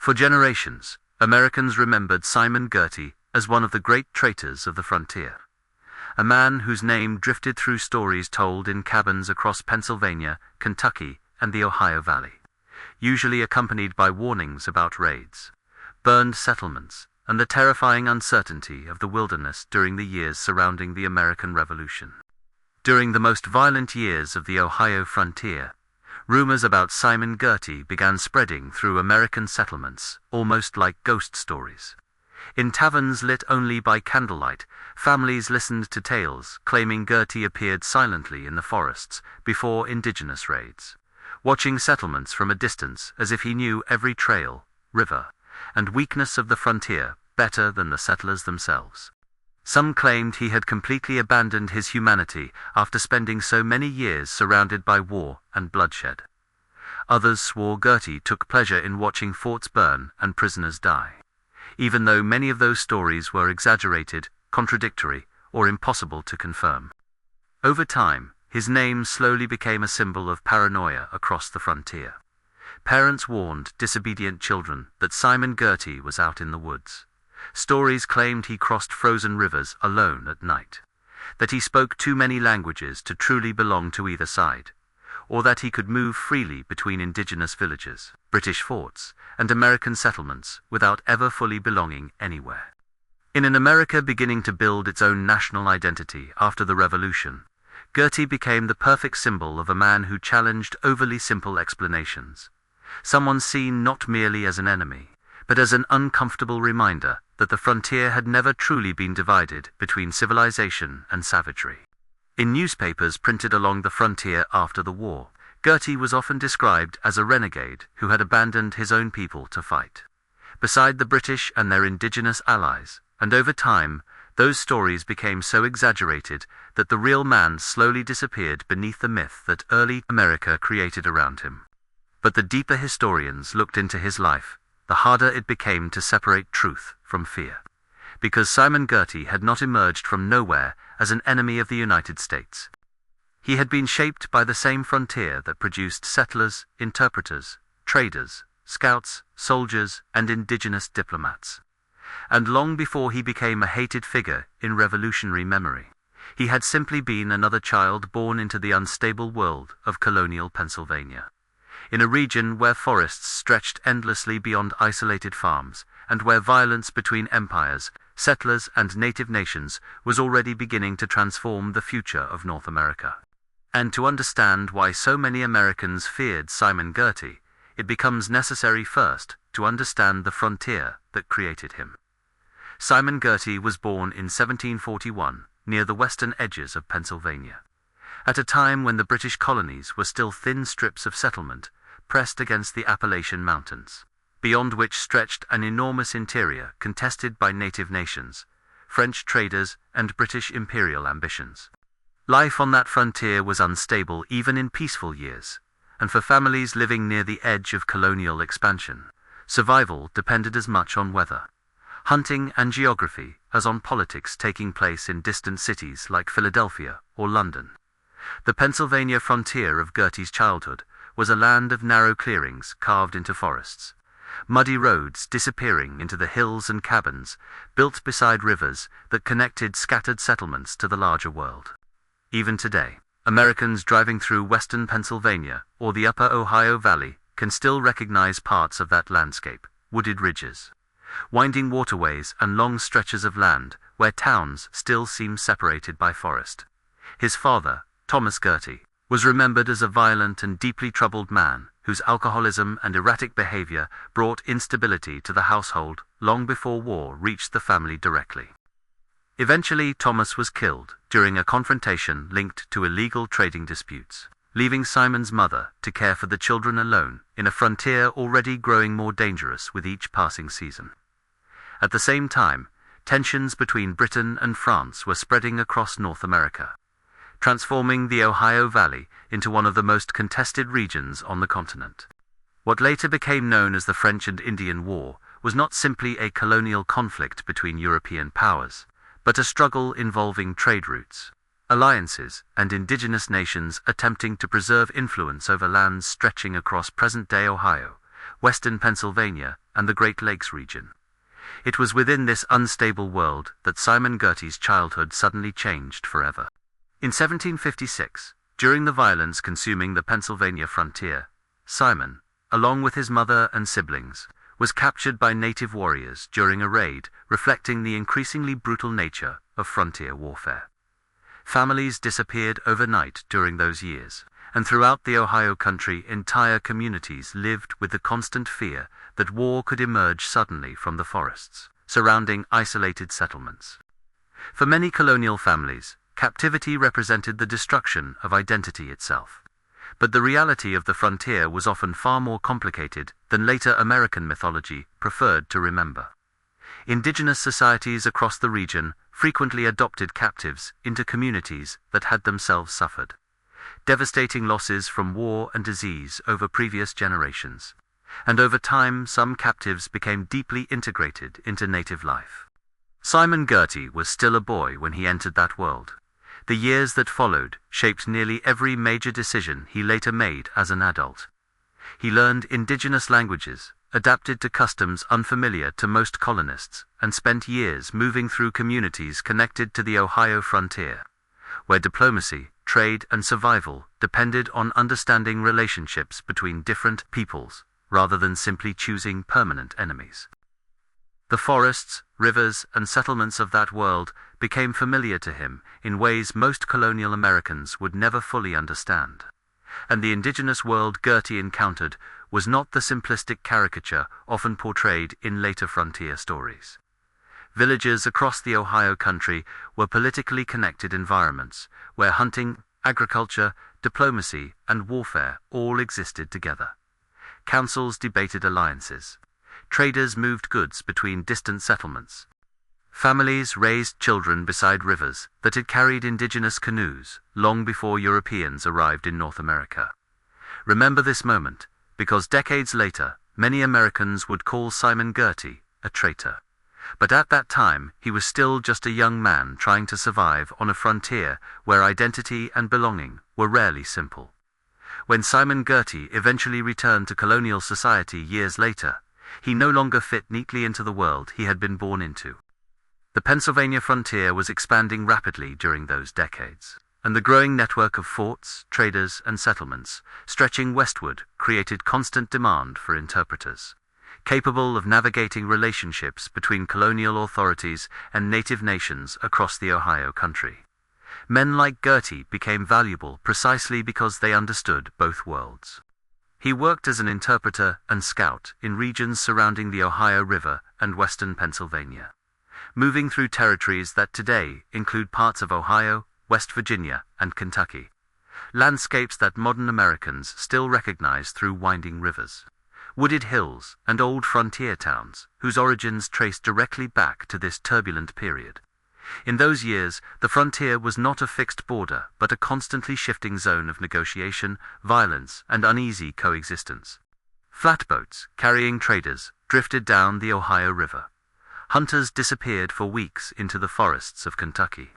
For generations, Americans remembered Simon Girty as one of the great traitors of the frontier. A man whose name drifted through stories told in cabins across Pennsylvania, Kentucky, and the Ohio Valley, usually accompanied by warnings about raids, burned settlements, and the terrifying uncertainty of the wilderness during the years surrounding the American Revolution. During the most violent years of the Ohio frontier, rumors about Simon Girty began spreading through American settlements, almost like ghost stories. In taverns lit only by candlelight, families listened to tales claiming Girty appeared silently in the forests before indigenous raids, watching settlements from a distance as if he knew every trail, river, and weakness of the frontier better than the settlers themselves. Some claimed he had completely abandoned his humanity after spending so many years surrounded by war and bloodshed. Others swore Girty took pleasure in watching forts burn and prisoners die, even though many of those stories were exaggerated, contradictory, or impossible to confirm. Over time, his name slowly became a symbol of paranoia across the frontier. Parents warned disobedient children that Simon Girty was out in the woods. Stories claimed he crossed frozen rivers alone at night, that he spoke too many languages to truly belong to either side, or that he could move freely between indigenous villages, British forts, and American settlements without ever fully belonging anywhere. In an America beginning to build its own national identity after the Revolution, Girty became the perfect symbol of a man who challenged overly simple explanations. Someone seen not merely as an enemy, but as an uncomfortable reminder that the frontier had never truly been divided between civilization and savagery. In newspapers printed along the frontier after the war, Girty was often described as a renegade who had abandoned his own people to fight, beside the British and their indigenous allies, and over time, those stories became so exaggerated that the real man slowly disappeared beneath the myth that early America created around him. But the deeper historians looked into his life, the harder it became to separate truth from fear, because Simon Girty had not emerged from nowhere as an enemy of the United States. He had been shaped by the same frontier that produced settlers, interpreters, traders, scouts, soldiers, and indigenous diplomats. And long before he became a hated figure in revolutionary memory, he had simply been another child born into the unstable world of colonial Pennsylvania, in a region where forests stretched endlessly beyond isolated farms, and where violence between empires, settlers, and native nations was already beginning to transform the future of North America. And to understand why so many Americans feared Simon Girty, it becomes necessary first to understand the frontier that created him. Simon Girty was born in 1741 near the western edges of Pennsylvania, at a time when the British colonies were still thin strips of settlement pressed against the Appalachian Mountains, beyond which stretched an enormous interior contested by native nations, French traders, and British imperial ambitions. Life on that frontier was unstable even in peaceful years, and for families living near the edge of colonial expansion, survival depended as much on weather, hunting, and geography as on politics taking place in distant cities like Philadelphia or London. The Pennsylvania frontier of Girty's childhood was a land of narrow clearings carved into forests, muddy roads disappearing into the hills and cabins built beside rivers that connected scattered settlements to the larger world. Even today, Americans driving through western Pennsylvania or the upper Ohio Valley can still recognize parts of that landscape, wooded ridges, winding waterways, and long stretches of land where towns still seem separated by forest. His father, Thomas Girty, was remembered as a violent and deeply troubled man whose alcoholism and erratic behavior brought instability to the household long before war reached the family directly. Eventually, Thomas was killed during a confrontation linked to illegal trading disputes, leaving Simon's mother to care for the children alone in a frontier already growing more dangerous with each passing season. At the same time, tensions between Britain and France were spreading across North America, transforming the Ohio Valley into one of the most contested regions on the continent. What later became known as the French and Indian War was not simply a colonial conflict between European powers, but a struggle involving trade routes, alliances, and indigenous nations attempting to preserve influence over lands stretching across present-day Ohio, western Pennsylvania, and the Great Lakes region. It was within this unstable world that Simon Girty's childhood suddenly changed forever. In 1756, during the violence consuming the Pennsylvania frontier, Simon, along with his mother and siblings, was captured by native warriors during a raid reflecting the increasingly brutal nature of frontier warfare. Families disappeared overnight during those years, and throughout the Ohio country entire communities lived with the constant fear that war could emerge suddenly from the forests surrounding isolated settlements. For many colonial families, captivity represented the destruction of identity itself. But the reality of the frontier was often far more complicated than later American mythology preferred to remember. Indigenous societies across the region frequently adopted captives into communities that had themselves suffered devastating losses from war and disease over previous generations, and over time some captives became deeply integrated into native life. Simon Girty was still a boy when he entered that world. The years that followed shaped nearly every major decision he later made as an adult. He learned indigenous languages, adapted to customs unfamiliar to most colonists, and spent years moving through communities connected to the Ohio frontier, where diplomacy, trade, and survival depended on understanding relationships between different peoples, rather than simply choosing permanent enemies. The forests, rivers, and settlements of that world became familiar to him in ways most colonial Americans would never fully understand. And the indigenous world Girty encountered was not the simplistic caricature often portrayed in later frontier stories. Villages across the Ohio country were politically connected environments where hunting, agriculture, diplomacy, and warfare all existed together. Councils debated alliances. Traders moved goods between distant settlements. Families raised children beside rivers that had carried indigenous canoes long before Europeans arrived in North America. Remember this moment, because decades later, many Americans would call Simon Girty a traitor. But at that time, he was still just a young man trying to survive on a frontier where identity and belonging were rarely simple. When Simon Girty eventually returned to colonial society years later, he no longer fit neatly into the world he had been born into. The Pennsylvania frontier was expanding rapidly during those decades, and the growing network of forts, traders, and settlements stretching westward created constant demand for interpreters, capable of navigating relationships between colonial authorities and native nations across the Ohio country. Men like Girty became valuable precisely because they understood both worlds. He worked as an interpreter and scout in regions surrounding the Ohio River and western Pennsylvania, moving through territories that today include parts of Ohio, West Virginia, and Kentucky, landscapes that modern Americans still recognize through winding rivers, wooded hills, and old frontier towns, whose origins trace directly back to this turbulent period. In those years, the frontier was not a fixed border, but a constantly shifting zone of negotiation, violence, and uneasy coexistence. Flatboats, carrying traders, drifted down the Ohio River. Hunters disappeared for weeks into the forests of Kentucky.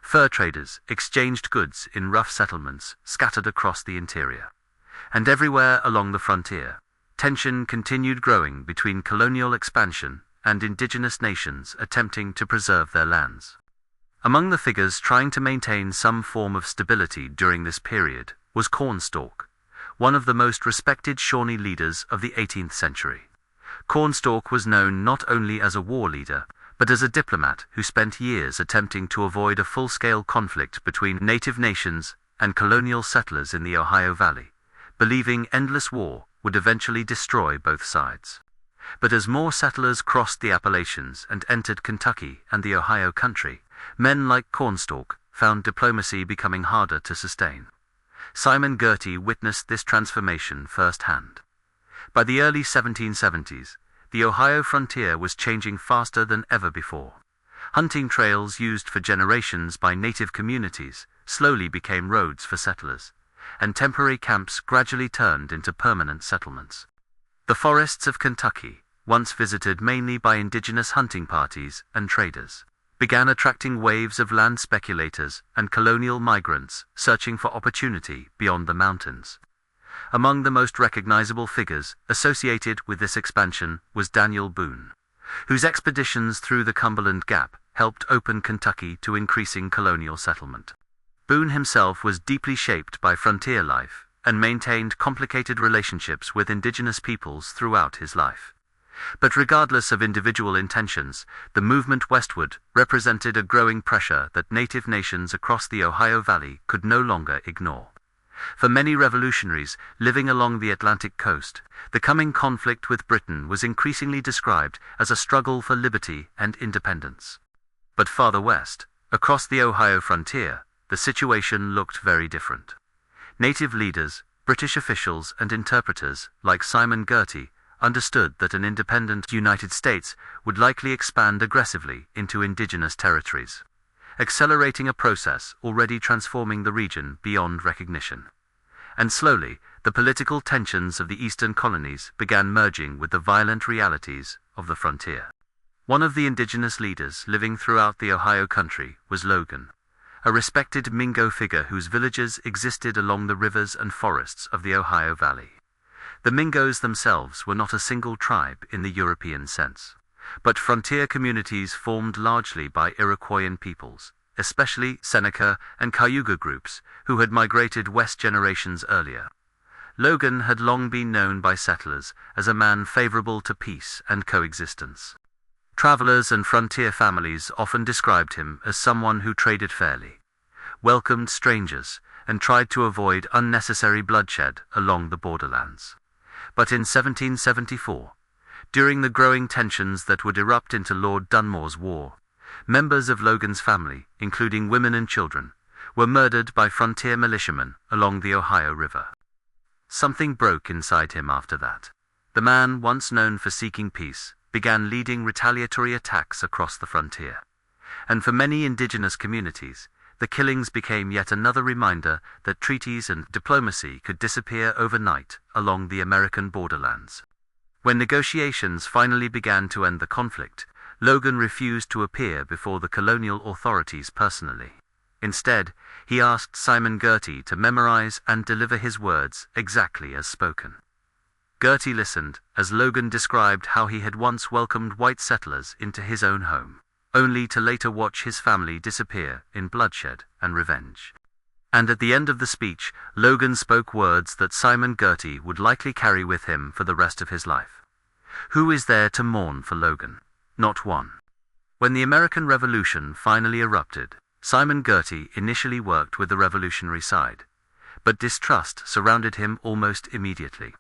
Fur traders exchanged goods in rough settlements scattered across the interior. And everywhere along the frontier, tension continued growing between colonial expansion and indigenous nations attempting to preserve their lands. Among the figures trying to maintain some form of stability during this period was Cornstalk, one of the most respected Shawnee leaders of the 18th century. Cornstalk was known not only as a war leader, but as a diplomat who spent years attempting to avoid a full-scale conflict between native nations and colonial settlers in the Ohio Valley, believing endless war would eventually destroy both sides. But as more settlers crossed the Appalachians and entered Kentucky and the Ohio country, men like Cornstalk found diplomacy becoming harder to sustain. Simon Girty witnessed this transformation firsthand. By the early 1770s, the Ohio frontier was changing faster than ever before. Hunting trails used for generations by native communities slowly became roads for settlers, and temporary camps gradually turned into permanent settlements. The forests of Kentucky, once visited mainly by indigenous hunting parties and traders, began attracting waves of land speculators and colonial migrants searching for opportunity beyond the mountains. Among the most recognizable figures associated with this expansion was Daniel Boone, whose expeditions through the Cumberland Gap helped open Kentucky to increasing colonial settlement. Boone himself was deeply shaped by frontier life and maintained complicated relationships with indigenous peoples throughout his life. But regardless of individual intentions, the movement westward represented a growing pressure that native nations across the Ohio Valley could no longer ignore. For many revolutionaries living along the Atlantic coast, the coming conflict with Britain was increasingly described as a struggle for liberty and independence. But farther west, across the Ohio frontier, the situation looked very different. Native leaders, British officials and interpreters like Simon Girty understood that an independent United States would likely expand aggressively into indigenous territories, accelerating a process already transforming the region beyond recognition. And slowly, the political tensions of the eastern colonies began merging with the violent realities of the frontier. One of the indigenous leaders living throughout the Ohio country was Logan, a respected Mingo figure whose villages existed along the rivers and forests of the Ohio Valley. The Mingos themselves were not a single tribe in the European sense, but frontier communities formed largely by Iroquoian peoples, especially Seneca and Cayuga groups who had migrated west generations earlier. Logan had long been known by settlers as a man favorable to peace and coexistence. Travelers and frontier families often described him as someone who traded fairly, welcomed strangers, and tried to avoid unnecessary bloodshed along the borderlands. But in 1774, during the growing tensions that would erupt into Lord Dunmore's War, members of Logan's family, including women and children, were murdered by frontier militiamen along the Ohio River. Something broke inside him after that. The man, once known for seeking peace, began leading retaliatory attacks across the frontier. And for many indigenous communities, the killings became yet another reminder that treaties and diplomacy could disappear overnight along the American borderlands. When negotiations finally began to end the conflict, Logan refused to appear before the colonial authorities personally. Instead, he asked Simon Girty to memorize and deliver his words exactly as spoken. Girty listened as Logan described how he had once welcomed white settlers into his own home, only to later watch his family disappear in bloodshed and revenge. And at the end of the speech, Logan spoke words that Simon Girty would likely carry with him for the rest of his life. Who is there to mourn for Logan? Not one. When the American Revolution finally erupted, Simon Girty initially worked with the revolutionary side, but distrust surrounded him almost immediately.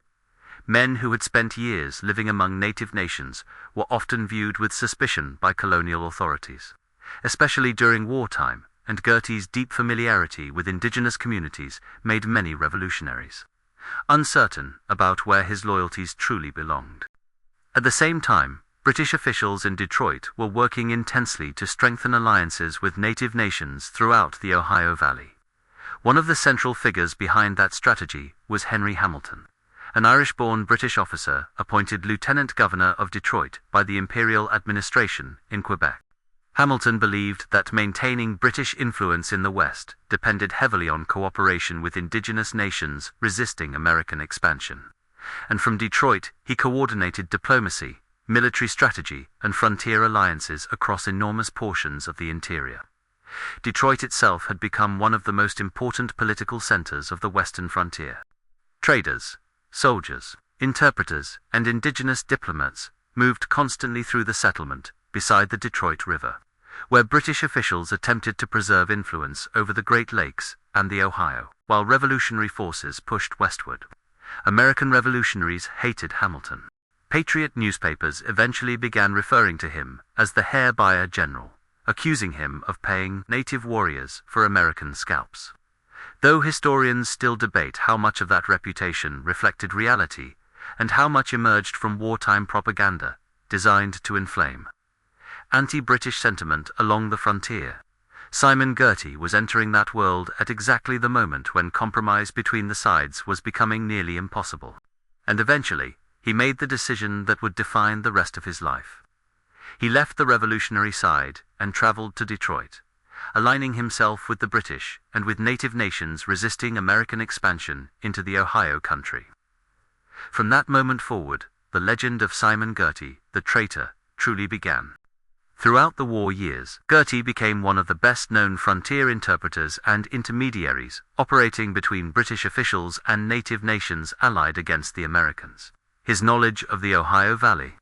Men who had spent years living among native nations were often viewed with suspicion by colonial authorities, especially during wartime, and Girty's deep familiarity with indigenous communities made many revolutionaries uncertain about where his loyalties truly belonged. At the same time, British officials in Detroit were working intensely to strengthen alliances with native nations throughout the Ohio Valley. One of the central figures behind that strategy was Henry Hamilton, an Irish-born British officer appointed Lieutenant Governor of Detroit by the Imperial Administration in Quebec. Hamilton believed that maintaining British influence in the West depended heavily on cooperation with indigenous nations resisting American expansion. And from Detroit, he coordinated diplomacy, military strategy, and frontier alliances across enormous portions of the interior. Detroit itself had become one of the most important political centers of the western frontier. Traders, soldiers, interpreters, and indigenous diplomats moved constantly through the settlement beside the Detroit River, where British officials attempted to preserve influence over the Great Lakes and the Ohio, while revolutionary forces pushed westward. American revolutionaries hated Hamilton. Patriot newspapers eventually began referring to him as the hair buyer general, accusing him of paying native warriors for American scalps. Though historians still debate how much of that reputation reflected reality and how much emerged from wartime propaganda designed to inflame anti-British sentiment along the frontier, Simon Girty was entering that world at exactly the moment when compromise between the sides was becoming nearly impossible. And eventually, he made the decision that would define the rest of his life. He left the revolutionary side and traveled to Detroit, aligning himself with the British and with native nations resisting American expansion into the Ohio country. From that moment forward, the legend of Simon Girty, the traitor, truly began. Throughout the war years, Girty became one of the best-known frontier interpreters and intermediaries, operating between British officials and native nations allied against the Americans. His knowledge of the Ohio Valley,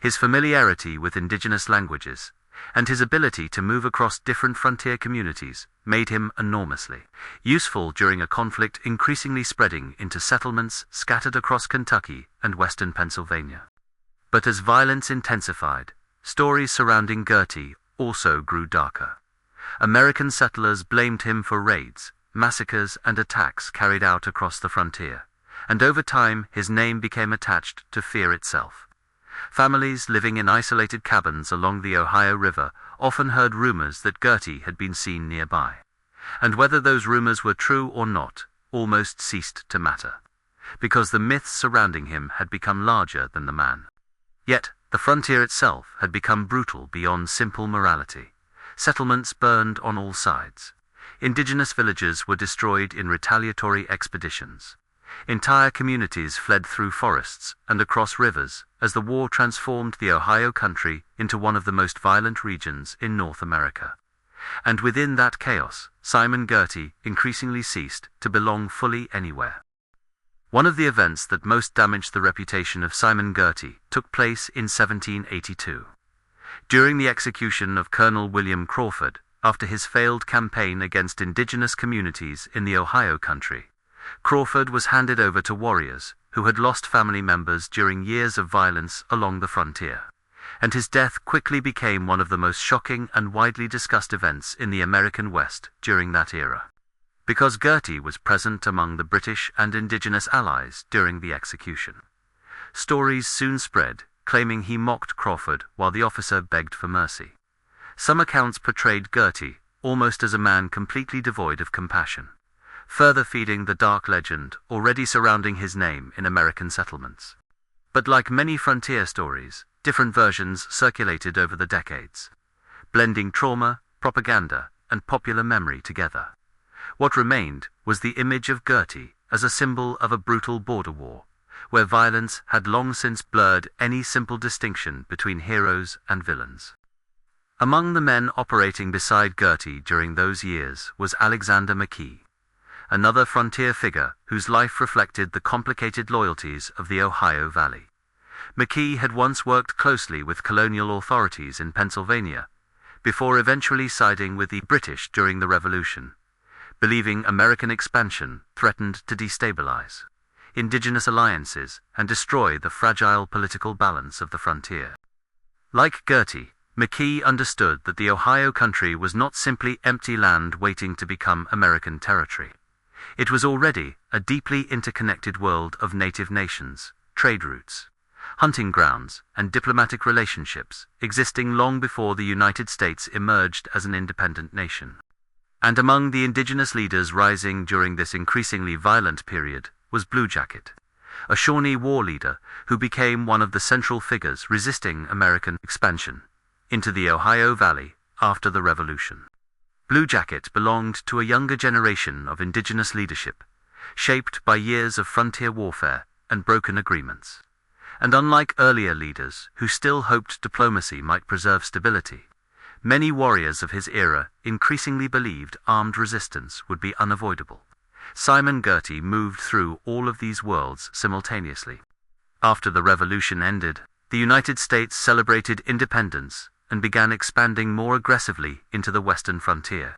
his familiarity with indigenous languages, and his ability to move across different frontier communities made him enormously useful during a conflict increasingly spreading into settlements scattered across Kentucky and western Pennsylvania. But as violence intensified, stories surrounding Girty also grew darker. American settlers blamed him for raids, massacres, and attacks carried out across the frontier, and over time his name became attached to fear itself. Families living in isolated cabins along the Ohio River often heard rumors that Girty had been seen nearby, and whether those rumors were true or not almost ceased to matter, because the myths surrounding him had become larger than the man. Yet, the frontier itself had become brutal beyond simple morality. Settlements burned on all sides. Indigenous villages were destroyed in retaliatory expeditions. Entire communities fled through forests and across rivers as the war transformed the Ohio country into one of the most violent regions in North America. And within that chaos, Simon Girty increasingly ceased to belong fully anywhere. One of the events that most damaged the reputation of Simon Girty took place in 1782. During the execution of Colonel William Crawford, after his failed campaign against indigenous communities in the Ohio country, Crawford was handed over to warriors who had lost family members during years of violence along the frontier, and his death quickly became one of the most shocking and widely discussed events in the American West during that era. Because Girty was present among the British and Indigenous allies during the execution, stories soon spread claiming he mocked Crawford while the officer begged for mercy. Some accounts portrayed Girty almost as a man completely devoid of compassion, further feeding the dark legend already surrounding his name in American settlements. But like many frontier stories, different versions circulated over the decades, blending trauma, propaganda, and popular memory together. What remained was the image of Girty as a symbol of a brutal border war, where violence had long since blurred any simple distinction between heroes and villains. Among the men operating beside Girty during those years was Alexander McKee, another frontier figure whose life reflected the complicated loyalties of the Ohio Valley. McKee had once worked closely with colonial authorities in Pennsylvania, before eventually siding with the British during the Revolution, believing American expansion threatened to destabilize indigenous alliances and destroy the fragile political balance of the frontier. Like Girty, McKee understood that the Ohio country was not simply empty land waiting to become American territory. It was already a deeply interconnected world of native nations, trade routes, hunting grounds, and diplomatic relationships existing long before the United States emerged as an independent nation. And among the indigenous leaders rising during this increasingly violent period was Blue Jacket, a Shawnee war leader who became one of the central figures resisting American expansion into the Ohio Valley after the Revolution. Blue Jacket belonged to a younger generation of indigenous leadership, shaped by years of frontier warfare and broken agreements. And unlike earlier leaders who still hoped diplomacy might preserve stability, many warriors of his era increasingly believed armed resistance would be unavoidable. Simon Girty moved through all of these worlds simultaneously. After the Revolution ended, the United States celebrated independence and began expanding more aggressively into the western frontier.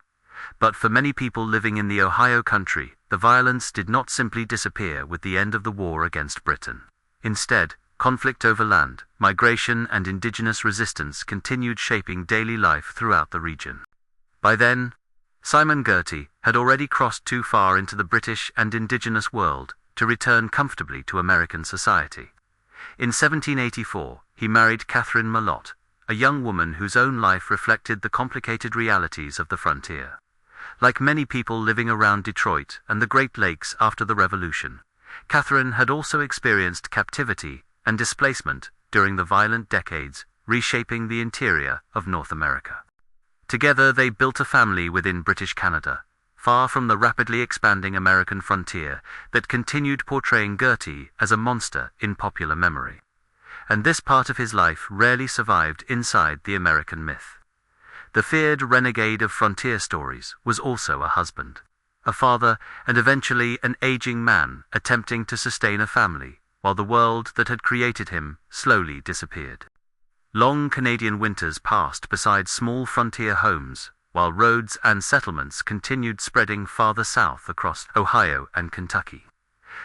But for many people living in the Ohio country, the violence did not simply disappear with the end of the war against Britain. Instead, conflict over land, migration, and indigenous resistance continued shaping daily life throughout the region. By then, Simon Girty had already crossed too far into the British and indigenous world to return comfortably to American society. In 1784, he married Catherine Malott, a young woman whose own life reflected the complicated realities of the frontier. Like many people living around Detroit and the Great Lakes after the Revolution, Catherine had also experienced captivity and displacement during the violent decades reshaping the interior of North America. Together they built a family within British Canada, far from the rapidly expanding American frontier that continued portraying Girty as a monster in popular memory. And this part of his life rarely survived inside the American myth. The feared renegade of frontier stories was also a husband, a father, and eventually an aging man attempting to sustain a family, while the world that had created him slowly disappeared. Long Canadian winters passed beside small frontier homes, while roads and settlements continued spreading farther south across Ohio and Kentucky.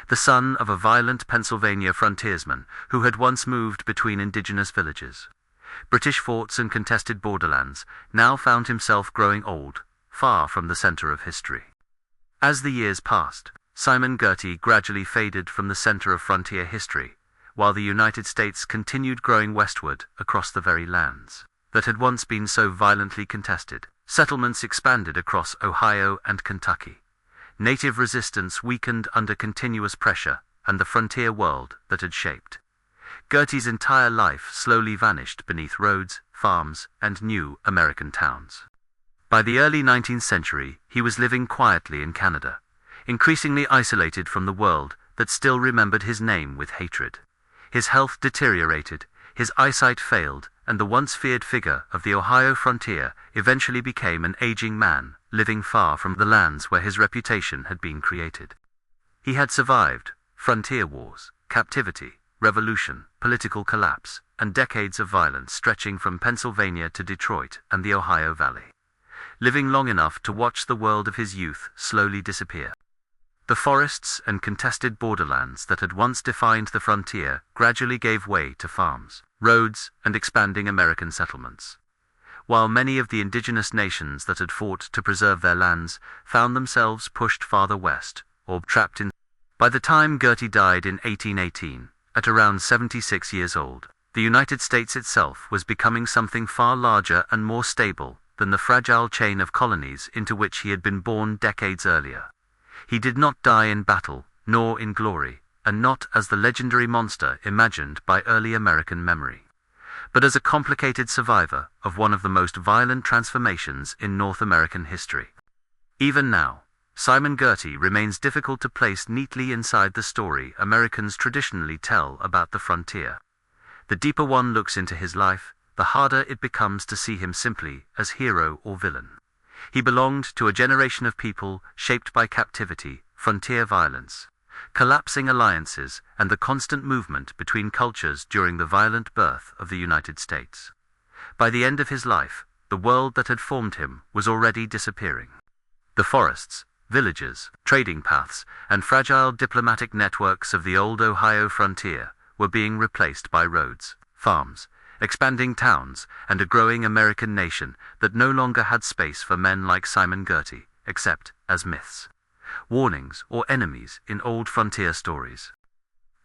The son of a violent Pennsylvania frontiersman who had once moved between indigenous villages, British forts and contested borderlands, now found himself growing old, far from the center of history. As the years passed, Simon Girty gradually faded from the center of frontier history, while the United States continued growing westward across the very lands that had once been so violently contested. Settlements expanded across Ohio and Kentucky. Native resistance weakened under continuous pressure, and the frontier world that had shaped Girty's entire life slowly vanished beneath roads, farms, and new American towns. By the early 19th century, he was living quietly in Canada, increasingly isolated from the world that still remembered his name with hatred. His health deteriorated, his eyesight failed, and the once feared figure of the Ohio frontier eventually became an aging man, living far from the lands where his reputation had been created. He had survived frontier wars, captivity, revolution, political collapse, and decades of violence stretching from Pennsylvania to Detroit and the Ohio Valley, living long enough to watch the world of his youth slowly disappear. The forests and contested borderlands that had once defined the frontier gradually gave way to farms, roads, and expanding American settlements, while many of the indigenous nations that had fought to preserve their lands found themselves pushed farther west, or trapped in. By the time Girty died in 1818, at around 76 years old, the United States itself was becoming something far larger and more stable than the fragile chain of colonies into which he had been born decades earlier. He did not die in battle, nor in glory, and not as the legendary monster imagined by early American memory, but as a complicated survivor of one of the most violent transformations in North American history. Even now, Simon Girty remains difficult to place neatly inside the story Americans traditionally tell about the frontier. The deeper one looks into his life, the harder it becomes to see him simply as hero or villain. He belonged to a generation of people shaped by captivity, frontier violence, collapsing alliances, and the constant movement between cultures during the violent birth of the United States. By the end of his life, the world that had formed him was already disappearing. The forests, villages, trading paths, and fragile diplomatic networks of the old Ohio frontier were being replaced by roads, farms, expanding towns, and a growing American nation that no longer had space for men like Simon Girty, except as myths, warnings, or enemies in old frontier stories.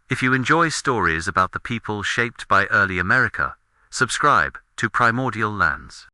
If you enjoy stories about the people shaped by early America, subscribe to Primordial Lands.